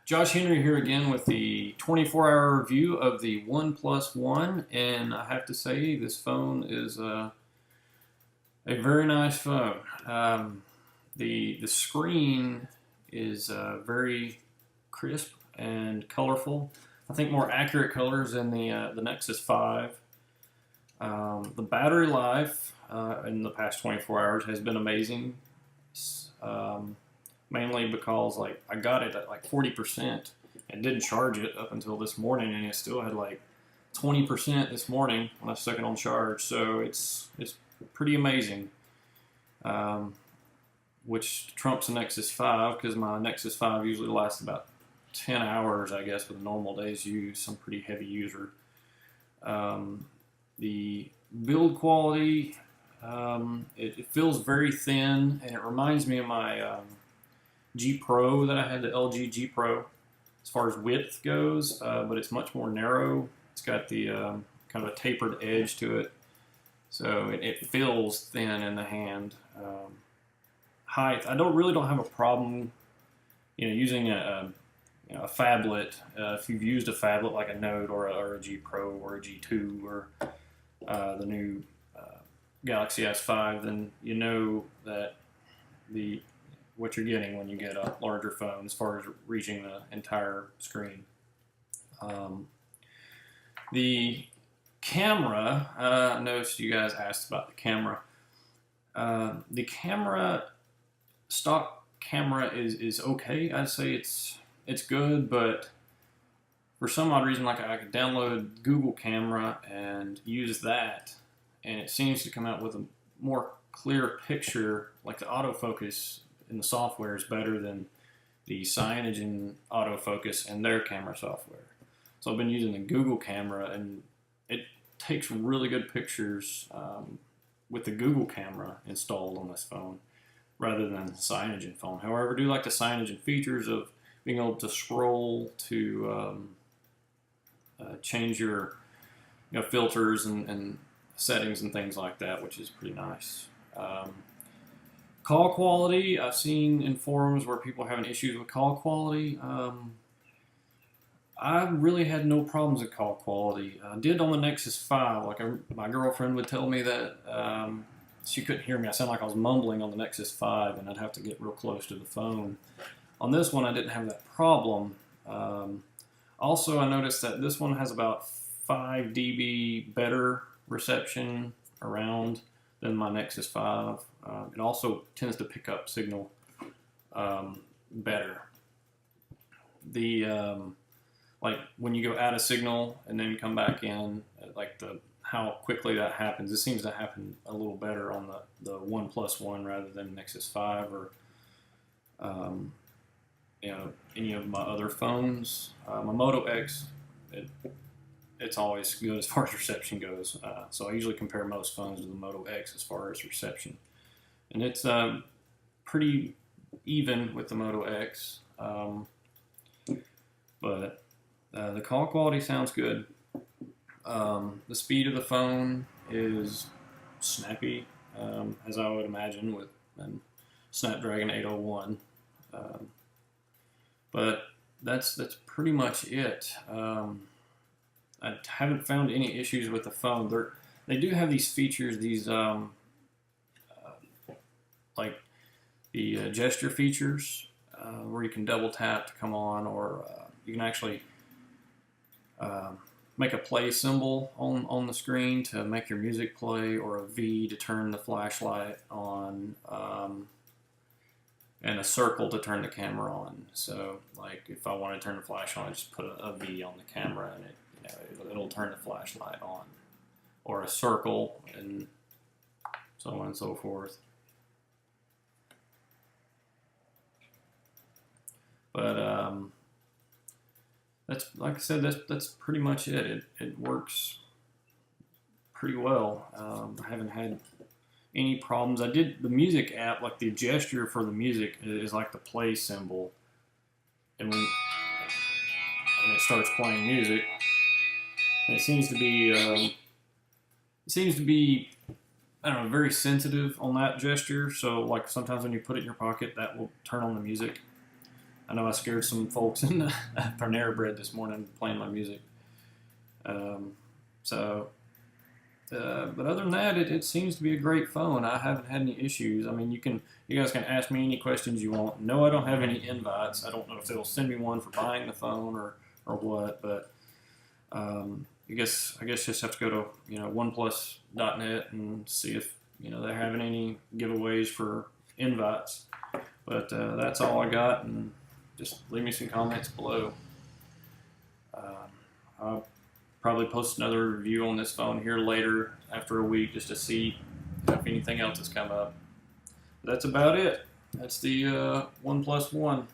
Josh Henry here again with the 24-hour review of the OnePlus One, and I have to say this phone is a very nice phone. The screen is very crisp and colorful. I think more accurate colors than the Nexus 5. The battery life in the past 24 hours has been amazing. Um, Mainly because I got it at like 40% and didn't charge it up until this morning, and it still had like 20% this morning when I stuck it on charge. So it's pretty amazing, which trumps the Nexus 5 because my Nexus 5 usually lasts about 10 hours, I guess, with a normal day's use. I'm a pretty heavy user. The build quality, it feels very thin, and it reminds me of my G Pro that I had, the LG G Pro, as far as width goes, but it's much more narrow. It's got the kind of a tapered edge to it, so it feels thin in the hand. Height, I don't have a problem, using a phablet. If you've used a phablet like a Note or a G Pro or a G2 or the new Galaxy S5, then you know that what you're getting when you get a larger phone as far as reaching the entire screen. The camera, I noticed you guys asked about the camera. The camera, stock camera is okay. I'd say it's good, but for some odd reason, like I could download Google Camera and use that, and it seems to come out with a more clear picture. Like the autofocus in the software is better than the Cyanogen autofocus and their camera software. So I've been using the Google camera, and it takes really good pictures with the Google camera installed on this phone rather than the Cyanogen phone. However, I do like the Cyanogen features of being able to scroll to change your filters and settings and things like that, which is pretty nice. Call quality, I've seen in forums where people are having issues with call quality. I really had no problems with call quality. I did on the Nexus 5. My girlfriend would tell me that she couldn't hear me. I sounded like I was mumbling on the Nexus 5, and I'd have to get real close to the phone. On this one, I didn't have that problem. Also, I noticed that this one has about 5 dB better reception around than my Nexus 5. It also tends to pick up signal better. Like when you go out of signal and then you come back in, how quickly that happens. It seems to happen a little better on the OnePlus One rather than Nexus 5 or any of my other phones. My Moto X, it's always good as far as reception goes. So I usually compare most phones to the Moto X as far as reception. And it's pretty even with the Moto X. But the call quality sounds good. The speed of the phone is snappy, as I would imagine with Snapdragon 801. But that's pretty much it. I haven't found any issues with the phone. They do have these features, like the gesture features, where you can double tap to come on, or you can actually make a play symbol on the screen to make your music play, or a V to turn the flashlight on, and a circle to turn the camera on. So, like if I want to turn the flashlight, I just put a V on the camera, and it'll turn the flashlight on, or a circle, and so on and so forth. But that's, like I said, that's pretty much it. It works pretty well. I haven't had any problems. I did the music app, like the gesture for the music is like the play symbol, and it starts playing music. And it seems to be I don't know, very sensitive on that gesture. So like sometimes when you put it in your pocket, that will turn on the music. I know I scared some folks in the Panera Bread this morning playing my music. Um, so, but other than that, it seems to be a great phone. I haven't had any issues. I mean, you guys can ask me any questions you want. No, I don't have any invites. I don't know if they'll send me one for buying the phone or what, but I guess just have to go to OnePlus.net and see if they're having any giveaways for invites. But that's all I got, and just leave me some comments below. I'll probably post another review on this phone here later after a week just to see if anything else has come up. But that's about it. That's the OnePlus One.